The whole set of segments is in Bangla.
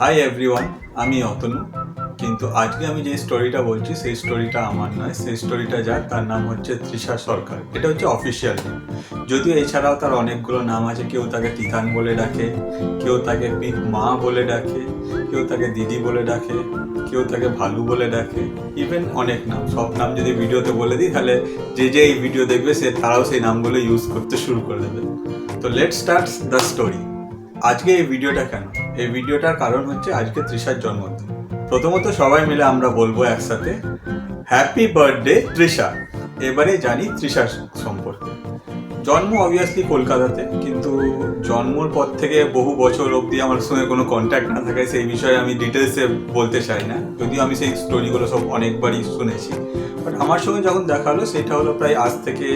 হাই এভরিওয়ান, আমি অতনু। কিন্তু আজকে আমি যে স্টোরিটা বলছি সেই স্টোরিটা আমার নয়, সেই স্টোরিটা যার তার নাম হচ্ছে তৃষা সরকার। এটা হচ্ছে অফিসিয়াল নেম, যদিও এছাড়াও তার অনেকগুলো নাম আছে। কেউ তাকে তিথান বলে ডাকে, কেউ তাকে পিক মা বলে ডাকে, কেউ তাকে দিদি বলে ডাকে, কেউ তাকে ভালু বলে ডাকে, ইভেন অনেক নাম। সব নাম যদি ভিডিওতে বলে দিই তাহলে যে এই ভিডিও দেখবে তারাও সেই নামগুলো ইউজ করতে শুরু করে দেবে। তো লেট স্টার্ট দ্য স্টোরি। আজকে এই ভিডিওটা কেন? এই ভিডিওটার কারণ হচ্ছে আজকে তৃষার জন্মদিন। প্রথমত সবাই মিলে আমরা বলবো একসাথে হ্যাপি বার্থডে তৃষা। এবারে জানি তৃষার সম্পর্কে। জন্ম অবভিয়াসলি কলকাতাতে, কিন্তু জন্মর পর থেকে বহু বছর অবধি আমার সঙ্গে কোনো কন্ট্যাক্ট না থাকায় সেই বিষয়ে আমি ডিটেলসে বলতে চাই না, যদিও আমি সেই স্টোরিগুলো সব অনেকবারই শুনেছি। বাট আমার সঙ্গে যখন দেখা হলো সেটা হলো প্রায় আজ থেকে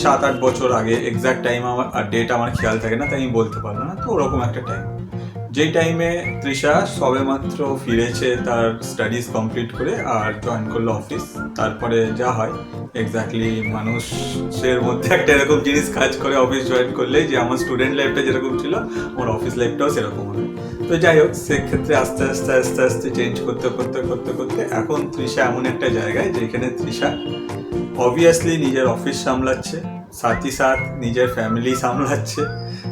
7-8 বছর আগে। এক্স্যাক্ট টাইম আমার আর ডেট আমার খেয়াল থাকে না, তাই আমি বলতে পারবো না। তো ওরকম একটা টাইম, যেই টাইমে তৃষা সবেমাত্র ফিরেছে তার স্টাডিজ কমপ্লিট করে আর জয়েন করলো অফিস। তারপরে যা হয় এক্স্যাক্টলি মানুষের মধ্যে একটা এরকম জিনিস কাজ করে অফিস জয়েন করলে, যে আমার স্টুডেন্ট লাইফটা যেরকম ছিল আমার অফিস লাইফটাও সেরকম হবে। তো যাই হোক, সেক্ষেত্রে আস্তে আস্তে আস্তে আস্তে চেঞ্জ করতে করতে করতে করতে এখন তৃষা এমন একটা জায়গায় যেখানে তৃষা অবভিয়াসলি নিজের অফিস সামলাচ্ছে, সাথে সাথ নিজের ফ্যামিলি সামলাচ্ছে,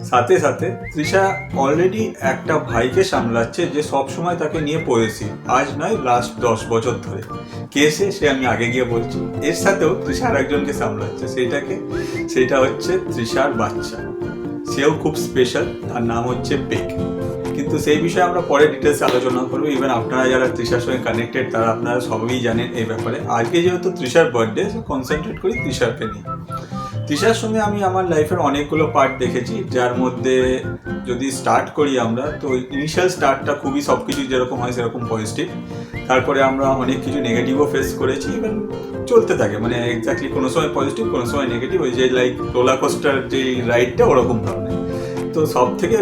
সাথে সাথে তৃষা অলরেডি একটা ভাইকে সামলাচ্ছে যে সব সময় তাকে নিয়ে পড়েছি, আজ নয় লাস্ট 10 বছর ধরে। কে সে আমি আগে গিয়ে বলছি। এর সাথেও তৃষা আর একজনকে সামলাচ্ছে, সেটা হচ্ছে তৃষার বাচ্চা। সেও খুব স্পেশাল, তার নাম হচ্ছে পেক। কিন্তু সেই বিষয়ে আমরা পরে ডিটেলসে আলোচনা করবো। ইভেন আপনারা যারা তৃষার সঙ্গে কানেক্টেড তারা আপনারা সবই জানেন এই ব্যাপারে। আজকে যেহেতু তৃষার বার্থডে, কনসেন্ট্রেট করি তৃষাকে নিয়ে। তৃষার সঙ্গে আমি আমার লাইফের অনেকগুলো পার্ট দেখেছি, যার মধ্যে যদি স্টার্ট করি আমরা, তো ইনিশিয়াল স্টার্টটা খুবই সব কিছু যেরকম হয় সেরকম পজিটিভ। তারপরে আমরা অনেক কিছু নেগেটিভও ফেস করেছি, ইভেন চলতে থাকে, মানে এক্স্যাক্টলি কোনো সময় পজিটিভ কোনো সময় নেগেটিভ, ওই যে লাইক রোলার কোস্টার যে রাইডটা ওরকম ধরনের। তো সব থেকে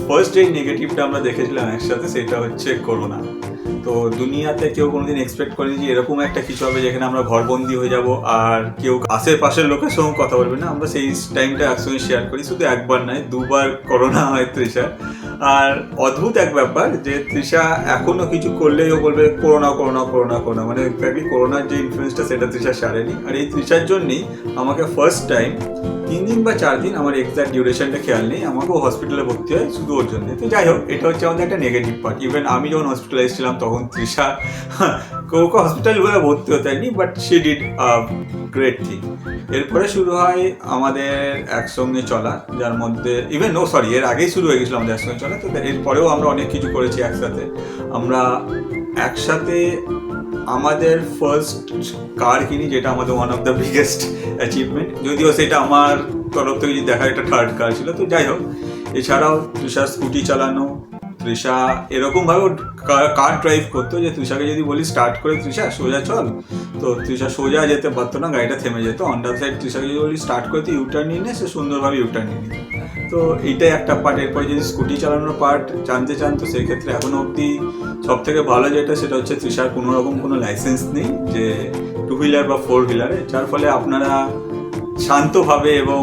ফার্স্ট যেই নেগেটিভটা আমরা দেখেছিলাম একসাথে সেটা হচ্ছে করোনা। তো দুনিয়াতে কেউ কোনোদিন এক্সপেক্ট করেনি যে এরকম একটা কিছু হবে যেখানে আমরা ঘরবন্দি হয়ে যাব আর কেউ আশেপাশের লোকের সঙ্গে কথা বলবে না। আমরা সেই টাইমটা একসঙ্গে শেয়ার করি, শুধু একবার নয় দুবার করোনা হয় তৃষা। আর অদ্ভুত এক ব্যাপার যে তৃষা এখনো কিছু করলেও বলবে করোনা করোনা করোনা করোনা, মানে এক্স্যাক্টলি করোনার যে ইনফ্লুয়েন্সটা সেটা তৃষা সারেনি। আর এই তৃষার জন্যই আমাকে ফার্স্ট টাইম 3 দিন বা 4 দিন, আমার এক্স্যাক্ট ডিউরেশনটা খেয়াল নেই, আমাকেও হসপিটালে ভর্তি হয় শুধু ওর জন্য। তো যাই হোক, এটা হচ্ছে আমাদের একটা নেগেটিভ পার্ট। ইভেন আমি যখন হসপিটালাইজ ছিলাম তখন তৃষা ওকে হসপিটাল বলে ভর্তি হতে হয়নি, but she did great thing. এরপরে শুরু হয় আমাদের একসঙ্গে চলা, যার মধ্যে এর আগেই শুরু হয়ে গেছিলো আমাদের একসঙ্গে চলা। তো এরপরেও আমরা অনেক কিছু করেছি একসাথে। আমরা একসাথে আমাদের ফার্স্ট কার কিনি, যেটা আমাদের one of the biggest achievement, যদিও সেটা আমার তরফ থেকে যদি দেখা একটা থার্ড কার ছিল। তো যাই হোক, এছাড়াও তৃষা স্কুটি চালানো, তৃষা এরকমভাবে কার ড্রাইভ করতো যে তৃষাকে যদি বলি স্টার্ট করে তৃষা সোজা চল, তো তৃষা সোজা যেতে পারতো না, গাড়িটা থেমে যেত। অন দ্য সাইড তৃষাকে যদি বলি স্টার্ট করতে ইউটার্ন নিয়ে নে, সে সুন্দরভাবে ইউটার্ন নিয়ে নিত। তো এইটাই একটা পার্ট। এরপরে যদি স্কুটি চালানোর পার্ট জানতে চান, তো সেই ক্ষেত্রে এখনো অবধি সব থেকে ভালো যেটা সেটা হচ্ছে তৃষার কোনো রকম কোনো লাইসেন্স নেই যে 2 হুইলার বা 4 হুইলারে, যার ফলে আপনারা শান্তভাবে এবং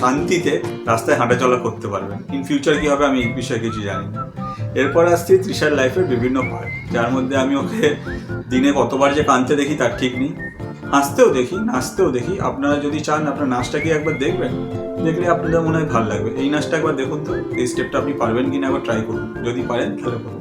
শান্তিতে রাস্তায় হাঁটাচলা করতে পারবেন। ইন ফিউচার কী হবে আমি এই বিষয়ে কিছু জানি না। এরপর আসছি তৃষার লাইফের বিভিন্ন পার্ট, যার মধ্যে আমি ওকে দিনে কতবার যে কাঁদতে দেখি তার ঠিক নেই, হাসতেও দেখি, নাচতেও দেখি। আপনারা যদি চান আপনার নাচটা কি একবার দেখবেন, দেখলে আপনাদের মনে হয় ভালো লাগবে। এই নাচটা একবার দেখুন তো, এই স্টেপটা আপনি পারবেন কিনা একবার ট্রাই করুন, যদি পারেন তাহলে করুন।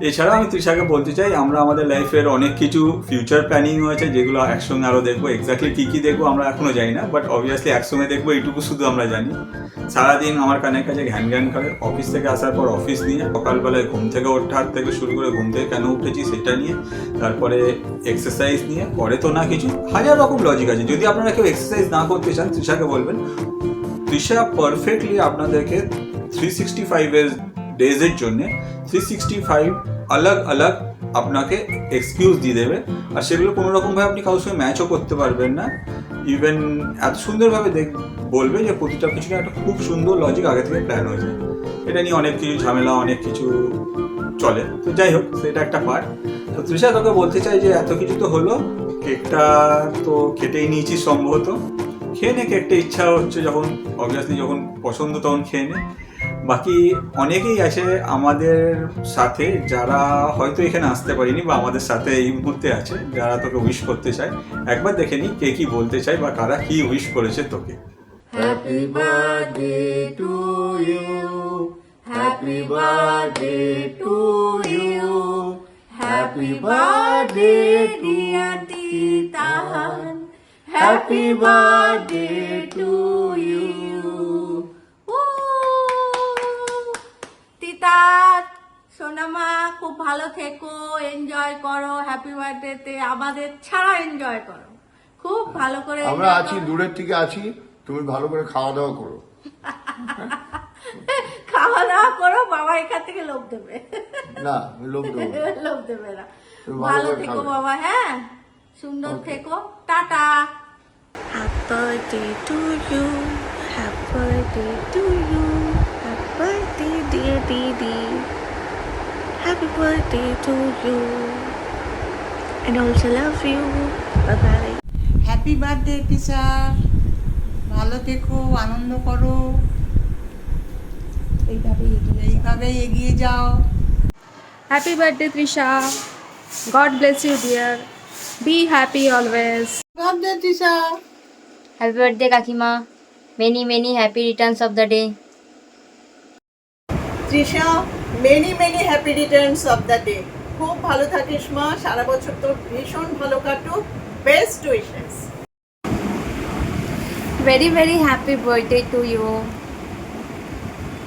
এছাড়া আমি তৃষাকে বলতে চাই, আমরা আমাদের লাইফের অনেক কিছু ফিউচার প্ল্যানিং হয়েছে যেগুলো একসঙ্গে আরও দেখবো। এক্স্যাক্টলি কী কী দেখবো আমরা এখনও জানি না, বাট অবভিয়াসলি একসঙ্গে দেখবো এইটুকু শুধু আমরা জানি। সারাদিন আমার কানের কাছে ঘ্যান ঘ্যান করে, অফিস থেকে আসার পর অফিস নিয়ে, সকালবেলায় ঘুম থেকে ওঠার থেকে শুরু করে ঘুম থেকে কেন উঠেছি সেটা নিয়ে, তারপরে এক্সারসাইজ নিয়ে, পরে তো না কিছু হাজার রকম লজিক আছে। যদি আপনারা কেউ এক্সারসাইজ না করতে চান তৃষাকে বলবেন, তৃষা পারফেক্টলি আপনাদেরকে 365 ডেজের জন্য 365 আলাগ আলাগ আপনাকে এক্সকিউজ দিয়ে দেবে। আর সেগুলো কোনো রকমভাবে আপনি কারোর সঙ্গে ম্যাচও করতে পারবেন না। ইভেন এত সুন্দরভাবে বলবে যে প্রতিটা পিছনে একটা খুব সুন্দর লজিক আগে থেকে প্ল্যান হয়ে যায়। এটা নিয়ে অনেক কিছু ঝামেলা, অনেক কিছু চলে। তো যাই হোক, সেটা একটা পার্ট। তো তৃষা তোকে বলতে চাই যে এত কিছু তো হলো, কেকটা তো কেটেই নিয়েছি সম্ভবত, খেয়ে নে কেকটা, ইচ্ছা হচ্ছে যখন, অবভিয়াসলি যখন পছন্দ তখন খেয়ে নে। বাকি অনেকেই আছে আমাদের সাথে যারা হয়তো এখানে আসতে পারিনি বা আমাদের সাথে এই মুহূর্তে আছে, যারা তোকে উইশ করতে চায়। একবার দেখে নি কে কি বলতে চায় বা কারা কি উইশ করেছে তোকে। Happy birthday to you. Happy birthday to you. Happy birthday dear Titan. Happy birthday to you. Teacher সোনামা খুব ভালো থেকো, এনজয় করো, হ্যাপি বার্থডেতে আমাদের ছাড়া এনজয় করো, খুব ভালো করে আমরা enjoy আছি, করো। দূরের থেকে আছি, তুমি ভালো করে খাওয়া দাওয়া করো। খাওয়া দাওয়া করো, বাবা এখান থেকে লোভ দেবে। না আমি লোভ দেবো না। লোভ দেবে না। তুমি ভালো করে থেকো খাবে। বাবা, হ্যাঁ সুন্দর থেকো, tata. Happy birthday to you. Happy birthday to you. Happy birthday, dear Didi. Happy birthday to you. And also love you. Bye bye. Happy birthday teacher, ভালো থেকো, আনন্দ করো, এইভাবেই এগিয়ে যাও। Happy birthday, Trisha. God bless you, dear. Be happy always. Birthday teacher, Happy birthday, Kakima. Many, many happy returns of the day. Trisha, many many happy returns of the day. খুব ভালো থাকিস মা, সারা বছর তোর ভীষণ ভালো কাটুক, best wishes. Very, very happy birthday to you.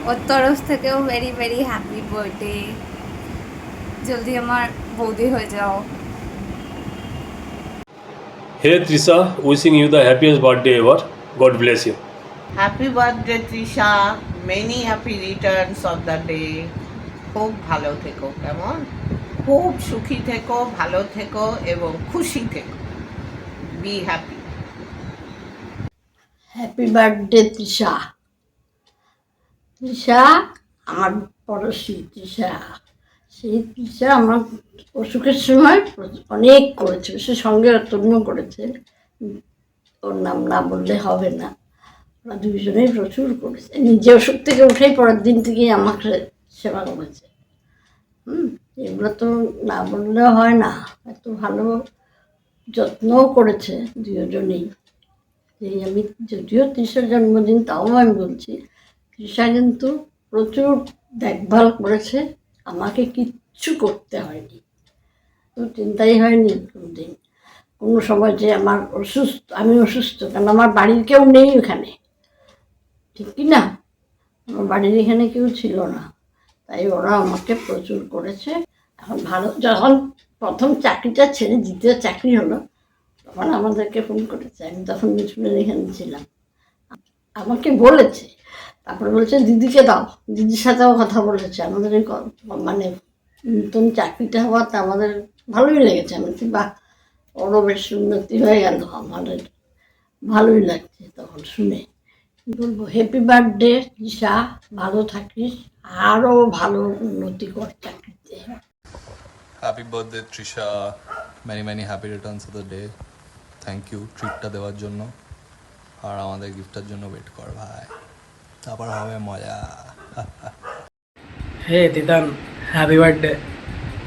ওর তরফ থেকেও ভেরি ভেরি হ্যাপি বার্থডে। জলদি আমার বৌদি হয়ে যাও। Hey Trisha, wishing you the happiest birthday ever. God bless you. Happy birthday Trisha, many happy returns of the day. খুব ভালো থেকো, কেমন, খুব সুখী থেকো, ভালো থেকো এবং খুশি থেকো। Be happy. Happy birthday Trisha. Trisha আমার পড়োশি তৃষা, সেই তৃষা আমার অসুখের সময় অনেক করেছে, সে সঙ্গে তরুণ করেছে, ওর নাম না বললে হবে না। ওরা দুইজনেই প্রচুর করেছে, নিজে ওষুধ থেকে উঠেই পরের দিন থেকেই আমাকে সেবা করেছে। এগুলো তো না বললে হয় না, এত ভালো যত্নও করেছে দুজনেই। এই আমি যদিও তৃষার জন্মদিন, তাও আমি বলছি তৃষা কিন্তু প্রচুর দেখভাল করেছে, আমাকে কিচ্ছু করতে হয়নি, তো চিন্তাই হয়নি কোনোদিন কোনো সময় যে আমার অসুস্থ, আমি অসুস্থ, কারণ আমার বাড়ির কেউ নেই ওখানে, ঠিক কি না, আমার বাড়ির এখানে কেউ ছিল না, তাই ওরা আমাকে প্রচুর করেছে। এখন ভালো, যখন প্রথম চাকরিটা ছেড়ে দ্বিতীয় চাকরি হলো তখন আমাদেরকে ফোন করেছে, আমি তখন মিঠুনের এখানে ছিলাম, আমাকে বলেছে, তারপরে বলছে দিদিকে দাও, দিদির সাথেও কথা বলেছে। আমাদের এই মানে নতুন চাকরিটা হওয়াতে আমাদের ভালোই লেগেছে, আমি বলছি বাহ, ওরও বেশ উন্নতি হয়ে গেল, আমাদের ভালোই লাগছে তখন শুনে। বলবো হ্যাপি বার্থডে তৃষা, ভালো থাকিস, আরও ভালো উন্নতি কর চাকরিতে। Happy birthday Trisha, many many happy returns of the day. Thank you ট্রিটটা দেওয়ার জন্য, আর আমাদের গিফটের জন্য ওয়েট কর ভাই, তারপর হবে মজা। Hey Titan, happy birthday.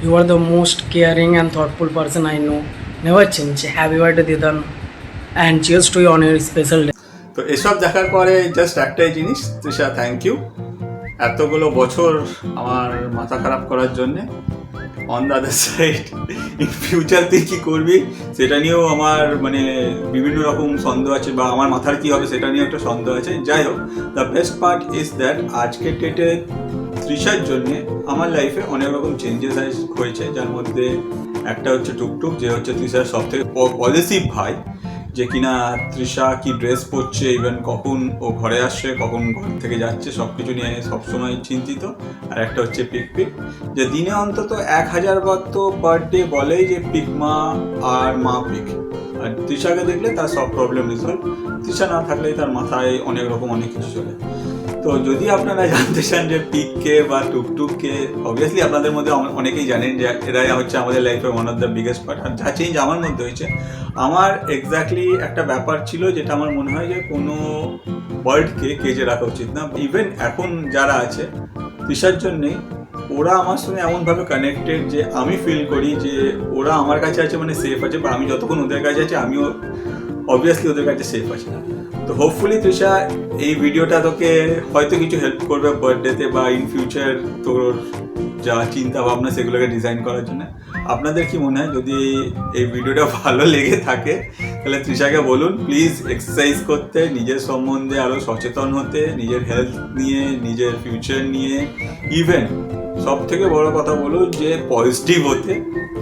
You are the most caring and thoughtful person I know. Never change. Happy birthday Titan. And cheers to you on your special day. তো এসব দেখার পরে জাস্ট একটাই জিনিস, তৃষা থ্যাংক ইউ এতগুলো বছর আমার মাথা খারাপ করার জন্যে। On the other side, in future তুই কী করবি সেটা নিয়েও আমার মানে বিভিন্ন রকম সন্দেহ আছে, বা আমার মাথার কী হবে সেটা নিয়েও একটা সন্দেহ আছে। যাই হোক, the best part is that আজকের ডেটে তৃষার জন্যে আমার লাইফে অনেক রকম চেঞ্জেস হয়েছে, যার মধ্যে একটা হচ্ছে টুকটুক, যে হচ্ছে তৃষার সব থেকে পজিটিভ ভাই, যে কিনা তৃষা কি ড্রেস পরছে, ইভেন কখন ও ঘরে আসছে, কখন ঘর থেকে যাচ্ছে, সব কিছু নিয়ে সবসময় চিন্তিত। আর একটা হচ্ছে পিক পিক, যে দিনে অন্তত 1000 বার তো পার ডে বলেই যে পিক মা আর মা পিক। আর তৃষাকে দেখলে তার সব প্রবলেম রিসলভ, তৃষা না থাকলেই তার মাথায় অনেক রকম অনেক কিছু চলে। তো যদি আপনারা জানতে চান যে পিককে বা টুকটুককে, অবভিয়াসলি আপনাদের মধ্যে অনেকেই জানেন যে এরাই হচ্ছে আমাদের লাইফে one of the biggest part. আর যা চেঞ্জ আমার মধ্যে হয়েছে, আমার এক্স্যাক্টলি একটা ব্যাপার ছিল যেটা আমার মনে হয় যে কোনো বার্ডকে কেজে রাখা উচিত না। ইভেন এখন যারা আছে তৃষার জন্যেই, ওরা আমার সঙ্গে এমনভাবে কানেক্টেড যে আমি ফিল করি যে ওরা আমার কাছে আছে মানে সেফ আছে, বা আমি যতক্ষণ ওদের কাছে আছি আমিও অবভিয়াসলি ওদের কাছে সেফ আছি। তো হোপফুলি তৃষা এই ভিডিওটা তোকে হয়তো কিছু হেল্প করবে বার্থডেতে বা ইন ফিউচার তোর যা চিন্তা ভাবনা সেগুলোকে ডিজাইন করার জন্য। আপনাদের কি মনে হয় যদি এই ভিডিওটা ভালো লেগে থাকে তাহলে তৃষাকে বলুন প্লিজ এক্সারসাইজ করতে, নিজের সম্বন্ধে আরও সচেতন হতে, নিজের হেলথ নিয়ে, নিজের ফিউচার নিয়ে, ইভেন সব থেকে বড় কথা বলুন যে পজিটিভ হতে।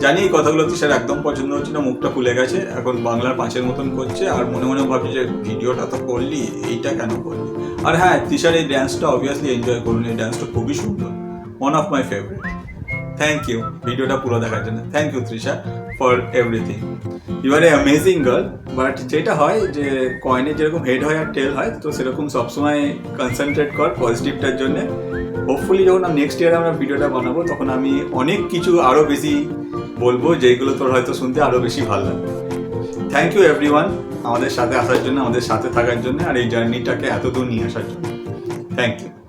জানি এই কথাগুলো তৃষার একদম পছন্দ হচ্ছে না, মুখটা খুলে গেছে, এখন বাংলার 5-এর মতন করছে আর মনে মনে ভাবছে যে ভিডিওটা তো করলি, এইটা কেন করলি। আর হ্যাঁ, তৃষার এই ড্যান্সটা অবভিয়াসলি এনজয় করুন, এই ড্যান্সটা খুবই সুন্দর, one of my favourite. Thank you ভিডিওটা পুরো দেখার জন্য। Thank you Trisha for everything, you are a amazing girl. But যেটা হয় যে কয়েনের যেরকম হেড হয় আর টেল হয়, তো সেরকম সবসময় কনসেন্ট্রেট কর পজিটিভটার জন্যে। হোপফুলি যখন নেক্সট ইয়ার আমরা ভিডিওটা বানাবো তখন আমি অনেক কিছু আরও বেশি বলবো যেগুলো তোর হয়তো শুনতে আরও বেশি ভালো লাগবে। থ্যাংক ইউ এভরিওয়ান আমাদের সাথে আসার জন্য, আমাদের সাথে থাকার জন্য, আর এই জার্নিটাকে এত দূর নিয়ে আসার জন্য। Thank you.